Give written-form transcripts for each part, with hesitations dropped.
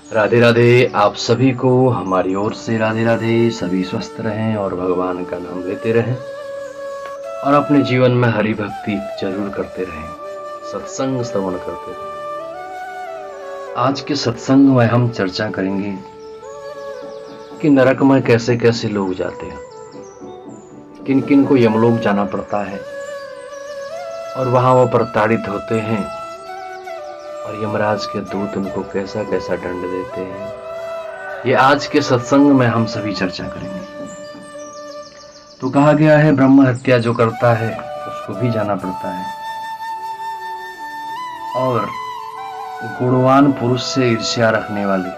राधे राधे। आप सभी को हमारी ओर से राधे राधे। सभी स्वस्थ रहें और भगवान का नाम लेते रहें और अपने जीवन में हरि भक्ति जरूर करते रहें, सत्संग श्रवण करते रहें। आज के सत्संग में हम चर्चा करेंगे कि नरक में कैसे कैसे लोग जाते हैं, किन किन को यमलोक जाना पड़ता है और वहां वो प्रताड़ित होते हैं और यमराज के दूत उनको कैसा कैसा दंड देते हैं। ये आज के सत्संग में हम सभी चर्चा करेंगे। तो कहा गया है ब्रह्म हत्या जो करता है उसको भी जाना पड़ता है, और गुणवान पुरुष से ईर्ष्या रखने वाले,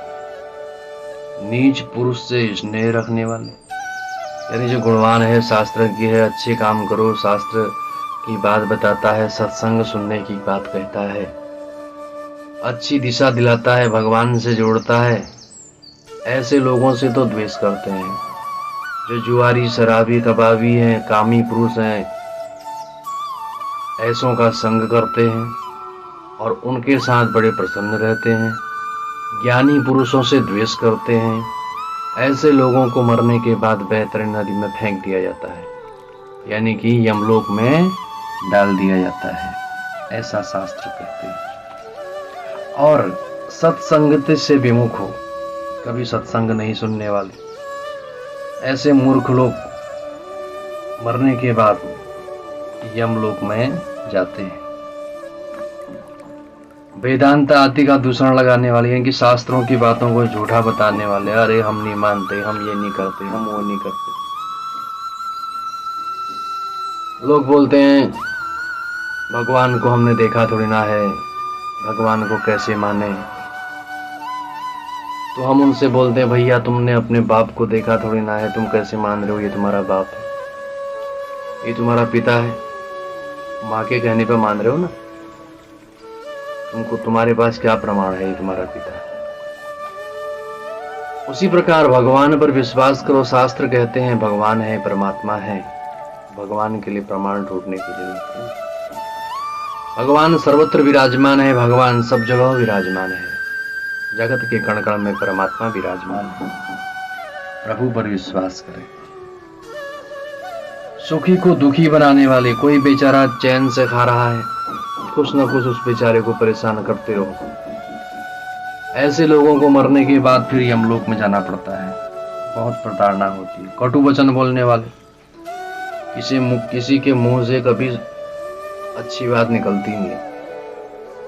नीच पुरुष से स्नेह रखने वाले, यानी जो गुणवान है, शास्त्र की है, अच्छे काम करो, शास्त्र की बात बताता है, सत्संग सुनने की बात कहता है, अच्छी दिशा दिलाता है, भगवान से जोड़ता है, ऐसे लोगों से तो द्वेष करते हैं। जो जुआरी, शराबी, कबाबी हैं, कामी पुरुष हैं, ऐसों का संग करते हैं और उनके साथ बड़े प्रसन्न रहते हैं। ज्ञानी पुरुषों से द्वेष करते हैं, ऐसे लोगों को मरने के बाद बेहतरीन नदी में फेंक दिया जाता है, यानी कि यमलोक में डाल दिया जाता है, ऐसा शास्त्र कहते हैं। और सत्संगति से विमुख हो, कभी सत्संग नहीं सुनने वाले, ऐसे मूर्ख लोग मरने के बाद यमलोक में जाते हैं। वेदांत आदि का दूषण लगाने वाले, यानी कि शास्त्रों की बातों को झूठा बताने वाले, अरे हम नहीं मानते, हम ये नहीं करते, हम वो नहीं करते। लोग बोलते हैं भगवान को हमने देखा थोड़ी ना है, भगवान को कैसे माने। तो हम उनसे बोलते हैं भैया तुमने अपने बाप को देखा थोड़ी ना है, तुम कैसे मान रहे हो ये तुम्हारा बाप है, ये तुम्हारा पिता है, माँ के कहने पर मान रहे हो ना, तुमको तुम्हारे पास क्या प्रमाण है ये तुम्हारा पिता है। उसी प्रकार भगवान पर विश्वास करो, शास्त्र कहते हैं भगवान है, परमात्मा है, भगवान के लिए प्रमाण ढूंढने की जरूरत नहीं। भगवान सर्वत्र विराजमान है, भगवान सब जगह विराजमान है, जगत के कण कण में परमात्मा विराजमान है। प्रभु पर विश्वास करें। सुखी को दुखी बनाने वाले, कोई बेचारा चैन से खा रहा है, कुछ न कुछ उस बेचारे को परेशान करते रहो, ऐसे लोगों को मरने के बाद फिर यमलोक में जाना पड़ता है। बहुत प्रताड़ना होती है। कटु वचन बोलने वाले, किसी के मुंह से कभी अच्छी बात निकलती नहीं है,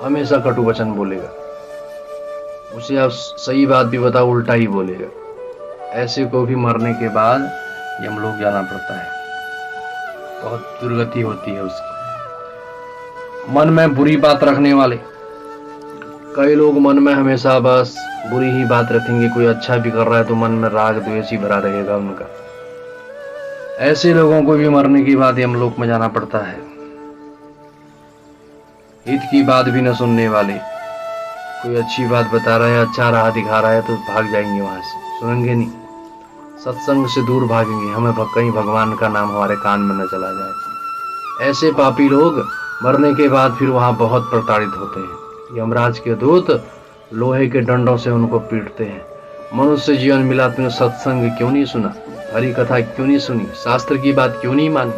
हमेशा कटु वचन बोलेगा, उसे आप सही बात भी बताओ उल्टा ही बोलेगा। ऐसे को भी मरने के बाद यमलोक जाना पड़ता है, बहुत दुर्गति होती है उसकी। मन में बुरी बात रखने वाले, कई लोग मन में हमेशा बस बुरी ही बात रखेंगे, कोई अच्छा भी कर रहा है तो मन में राग द्वेष ही भरा रहेगा उनका। ऐसे लोगों को भी मरने के बाद यमलोक में जाना पड़ता है। हित की बात भी न सुनने वाले, कोई अच्छी बात बता रहा है, अच्छा राह दिखा रहा है तो भाग जाएंगे वहां से, सुनेंगे नहीं, सत्संग से दूर भागेंगे, हमें कहीं भगवान का नाम हमारे कान में न चला जाए। ऐसे पापी लोग मरने के बाद फिर वहां बहुत प्रताड़ित होते हैं। यमराज के दूत लोहे के डंडों से उनको पीटते हैं। मनुष्य जीवन मिला, तुमने सत्संग क्यों नहीं सुना, हरि कथा क्यों नहीं सुनी, शास्त्र की बात क्यों नहीं मानी,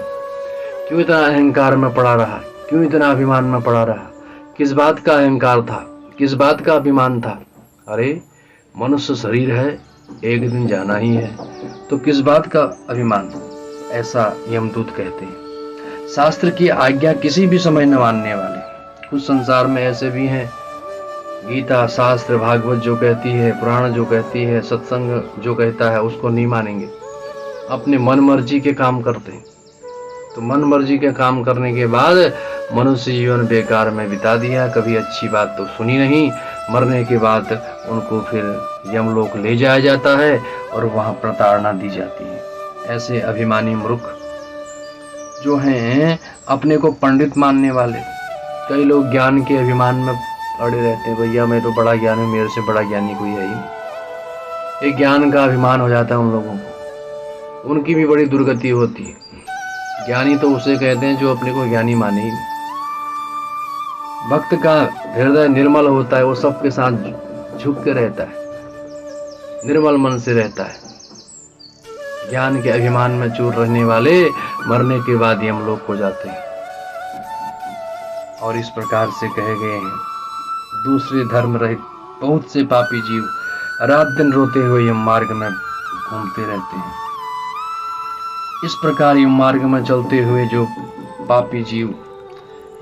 क्यों इतना अहंकार में पड़ा रहा, क्यों इतना अभिमान में पड़ा रहा, किस बात का अहंकार था, किस बात का अभिमान था। अरे मनुष्य शरीर है, एक दिन जाना ही है, तो किस बात का अभिमान, ऐसा यमदूत कहते हैं। शास्त्र की आज्ञा किसी भी समय न मानने वाले, कुछ संसार में ऐसे भी हैं, गीता, शास्त्र, भागवत जो कहती है, पुराण जो कहती है, सत्संग जो कहता है उसको नहीं मानेंगे, अपने मन मर्जी के काम करते हैं। तो मन मर्जी के काम करने के बाद मनुष्य जीवन बेकार में बिता दिया, कभी अच्छी बात तो सुनी नहीं, मरने के बाद उनको फिर यमलोक ले जाया जाता है और वहां प्रताड़ना दी जाती है। ऐसे अभिमानी मूर्ख जो हैं, अपने को पंडित मानने वाले, कई लोग ज्ञान के अभिमान में पड़े रहते हैं, भैया मैं तो बड़ा ज्ञानी हूं, मेरे से बड़ा ज्ञानी कोई है ही नहीं। एक ज्ञान का अभिमान हो जाता है उन लोगों को, उनकी भी बड़ी दुर्गति होती है। ज्ञानी तो उसे कहते हैं जो अपने को ज्ञानी माने ही नहीं। भक्त का हृदय निर्मल होता है, वो सबके साथ झुक के रहता है, निर्मल मन से रहता है। ज्ञान के अभिमान में चूर रहने वाले मरने के बाद यमलोक को जाते हैं। और इस प्रकार से कहे गए हैं, दूसरे धर्म रहित बहुत से पापी जीव रात दिन रोते हुए यम मार्ग में घूमते रहते हैं। इस प्रकार यम मार्ग में चलते हुए जो पापी जीव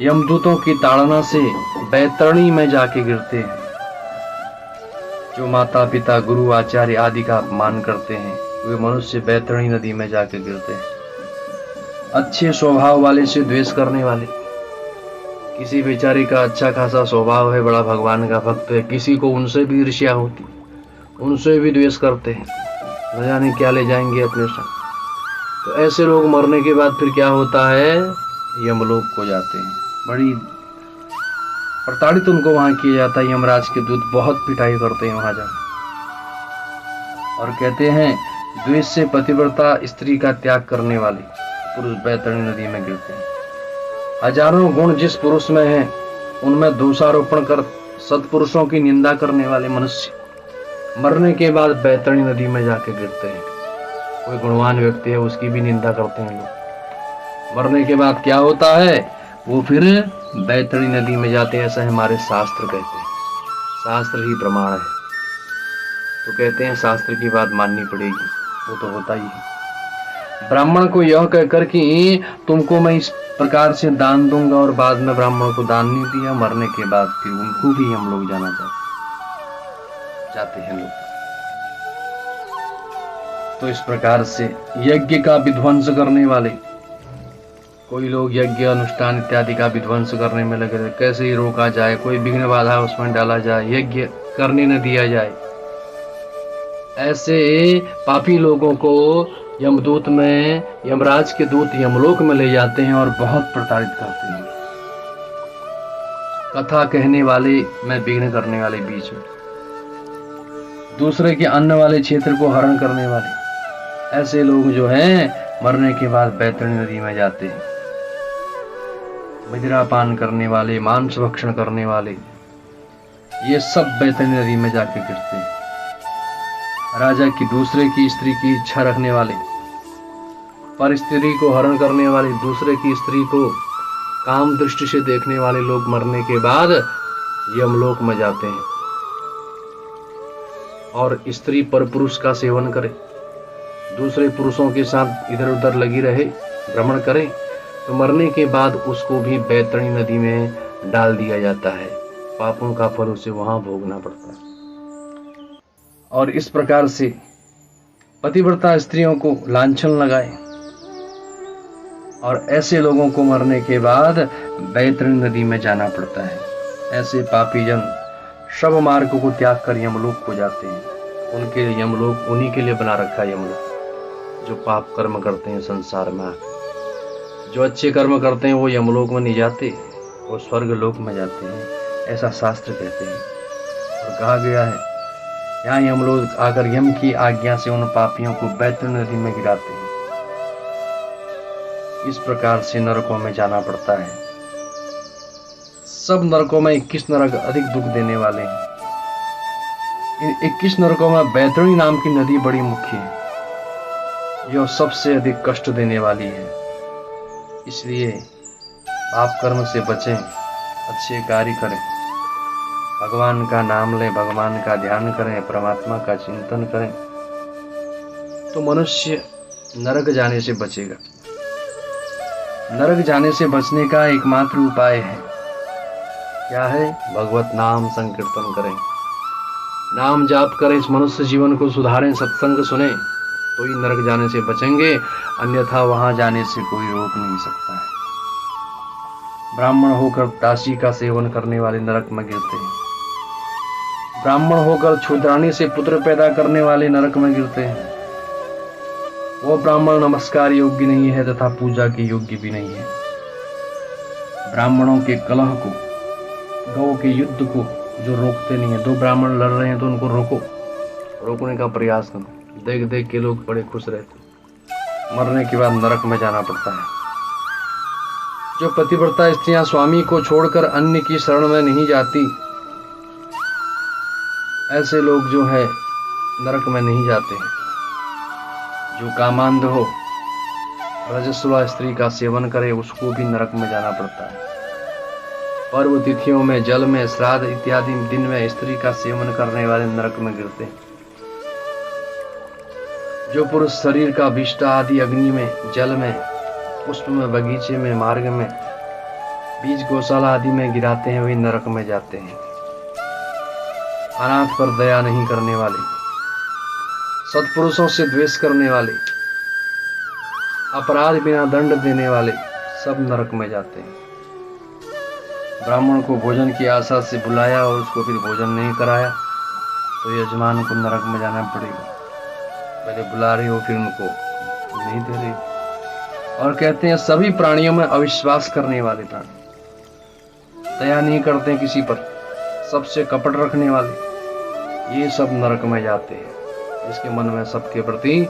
यमदूतों की ताड़ना से बैतरणी में जाके गिरते हैं, जो माता पिता गुरु आचार्य आदि का अपमान करते हैं, वे मनुष्य बैतरणी नदी में जाके गिरते हैं। अच्छे स्वभाव वाले से द्वेष करने वाले, किसी बेचारे का अच्छा खासा स्वभाव है, बड़ा भगवान का भक्त है, किसी को उनसे भी ईर्ष्या होती, उनसे भी द्वेष करते हैं, न जाने क्या ले जाएंगे अपने साथ। तो ऐसे लोग मरने के बाद फिर क्या होता है, यमलोक को जाते हैं। बड़ी प्रताड़ित उनको वहां किया जाता है। यमराज के दूत बहुत पिटाई करते हैं वहां जाकर, और कहते हैं द्वेष से पतिव्रता स्त्री का त्याग करने वाले पुरुष बैतरणी नदी में गिरते हैं। हजारों गुण जिस पुरुष में है, उनमें दोषारोपण कर सत्पुरुषों की निंदा करने वाले मनुष्य मरने के बाद बैतरणी नदी में जाके गिरते हैं। कोई गुणवान व्यक्ति है, उसकी भी निंदा करते हैं लोग। मरने के बाद क्या होता है, वो फिर बैतरणी नदी में जाते हैं, ऐसा हमारे शास्त्र कहते हैं। शास्त्र ही प्रमाण है, तो कहते हैं शास्त्र की बात माननी पड़ेगी, वो तो होता ही है। ब्राह्मण को यह कहकर कि तुमको मैं इस प्रकार से दान दूंगा, और बाद में ब्राह्मण को दान नहीं दिया, मरने के बाद फिर उनको भी हम लोग जाना चाहते हैं लोग। तो इस प्रकार से यज्ञ का विध्वंस करने वाले, कोई लोग यज्ञ अनुष्ठान इत्यादि का विध्वंस करने में लगे, कैसे ही रोका जाए, कोई विघ्न बाधा उसमें डाला जाए, यज्ञ करने न दिया जाए, ऐसे पापी लोगों को यमदूत में यमराज के दूत यमलोक में ले जाते हैं और बहुत प्रताड़ित करते हैं। कथा कहने वाले में विघ्न करने वाले, बीच में दूसरे के अन्न वाले क्षेत्र को हरण करने वाले, ऐसे लोग जो हैं मरने के बाद बैतरणी नदी में जाते हैं। मदिरा पान करने वाले, मांस भक्षण करने वाले, ये सब बैतरणी नदी में जाके गिरते हैं। राजा की दूसरे की स्त्री की इच्छा रखने वाले, पर स्त्री को हरण करने वाले, दूसरे की स्त्री को काम दृष्टि से देखने वाले लोग मरने के बाद यमलोक में जाते हैं। और स्त्री पर पुरुष का सेवन करे, दूसरे पुरुषों के साथ इधर उधर लगी रहे, भ्रमण करे, तो मरने के बाद उसको भी बैतरणी नदी में डाल दिया जाता है। पापों का फल उसे वहां भोगना पड़ता है। और इस प्रकार से पतिव्रता स्त्रियों को लांछन लगाए, और ऐसे लोगों को मरने के बाद बैतरणी नदी में जाना पड़ता है। ऐसे पापी जन शव मार्ग को त्याग कर यमलोक को जाते हैं। उनके यमलोक उन्हीं के लिए बना रखा है यमलोक, जो पाप कर्म करते हैं संसार में आकर। जो अच्छे कर्म करते हैं वो यमलोक में नहीं जाते, वो स्वर्ग लोक में जाते हैं, ऐसा शास्त्र कहते हैं। और कहा गया है, यहाँ यमलोक आकर यम की आज्ञा से उन पापियों को बैतरणी नदी में गिराते हैं। इस प्रकार से नरकों में जाना पड़ता है। सब नरकों में 21 नरक अधिक दुख देने वाले हैं। इन 21 नरकों में बैतरणी नाम की नदी बड़ी मुख्य है, यह सबसे अधिक कष्ट देने वाली है। इसलिए पाप कर्म से बचें, अच्छे कार्य करें, भगवान का नाम लें, भगवान का ध्यान करें, परमात्मा का चिंतन करें, तो मनुष्य नरक जाने से बचेगा। नरक जाने से बचने का एकमात्र उपाय है, क्या है? भगवत नाम संकीर्तन करें, नाम जाप करें, इस मनुष्य जीवन को सुधारें, सत्संग सुने, तो ही नरक जाने से बचेंगे, अन्यथा वहां जाने से कोई रोक नहीं सकता है। ब्राह्मण होकर दासी का सेवन करने वाले नरक में गिरते हैं। ब्राह्मण होकर क्षुद्राणी से पुत्र पैदा करने वाले नरक में गिरते हैं। वो ब्राह्मण नमस्कार योग्य नहीं है तथा पूजा के योग्य भी नहीं है। ब्राह्मणों के कलह को, गौ के युद्ध को जो रोकते नहीं है, दो ब्राह्मण लड़ रहे हैं तो उनको रोकने का प्रयास करो। देख देख के लोग बड़े खुश रहते, मरने के बाद नरक में जाना पड़ता है। जो पतिव्रता स्त्रियां स्वामी को छोड़कर अन्य की शरण में नहीं जाती, ऐसे लोग जो है नरक में नहीं जाते हैं। जो कामांध हो, रजस्वला स्त्री का सेवन करे, उसको भी नरक में जाना पड़ता है। पर्व तिथियों में, जल में, श्राद्ध इत्यादि दिन में स्त्री का सेवन करने वाले नरक में गिरते हैं। जो पुरुष शरीर का विष्टा आदि अग्नि में, जल में, पुष्प में, बगीचे में, मार्ग में, बीज गौशाला आदि में गिराते हैं, वही नरक में जाते हैं। अनाथ पर दया नहीं करने वाले, सत्पुरुषों से द्वेष करने वाले, अपराध बिना दंड देने वाले, सब नरक में जाते हैं। ब्राह्मण को भोजन की आशा से बुलाया और उसको फिर भोजन नहीं कराया तो यजमान को नरक में जाना पड़ेगा। पहले बुला रही हो फिर उनको नहीं दे रही। और कहते हैं सभी प्राणियों में अविश्वास करने वाले प्राणी, दया नहीं करते किसी पर, सबसे कपट रखने वाले, ये सब नरक में जाते हैं। जिसके मन में सबके प्रति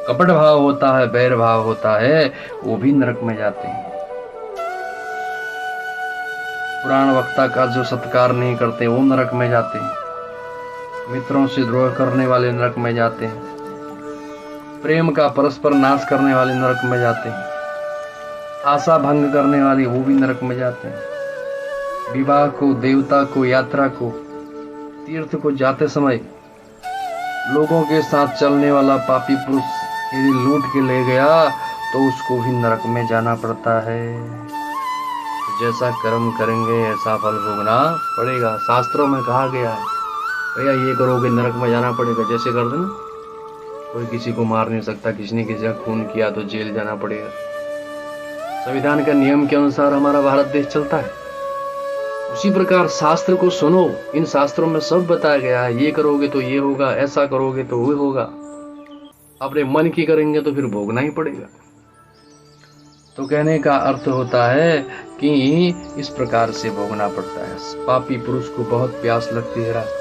कपट भाव होता है, बैर भाव होता है, वो भी नरक में जाते हैं। पुराण वक्ता का जो सत्कार नहीं करते वो नरक में जाते हैं। मित्रों से द्रोह करने वाले नरक में जाते हैं। प्रेम का परस्पर नाश करने वाले नरक में जाते हैं। आशा भंग करने वाले वो भी नरक में जाते हैं। विवाह को, देवता को, यात्रा को, तीर्थ को जाते समय लोगों के साथ चलने वाला पापी पुरुष यदि लूट के ले गया तो उसको भी नरक में जाना पड़ता है। जैसा कर्म करेंगे ऐसा फल भोगना पड़ेगा। शास्त्रों में कहा गया है भैया ये करोगे नरक में जाना पड़ेगा। जैसे कर देना, कोई किसी को मार नहीं सकता, किसी ने किसी का खून किया तो जेल जाना पड़ेगा। संविधान का नियम के अनुसार हमारा भारत देश चलता है। उसी प्रकार शास्त्र को सुनो, इन शास्त्रों में सब बताया गया है, ये करोगे तो ये होगा, ऐसा करोगे तो वो होगा। अपने मन की करेंगे तो फिर भोगना ही पड़ेगा। तो कहने का अर्थ होता है कि इस प्रकार से भोगना पड़ता है। पापी पुरुष को बहुत प्यास लगती है रास्ते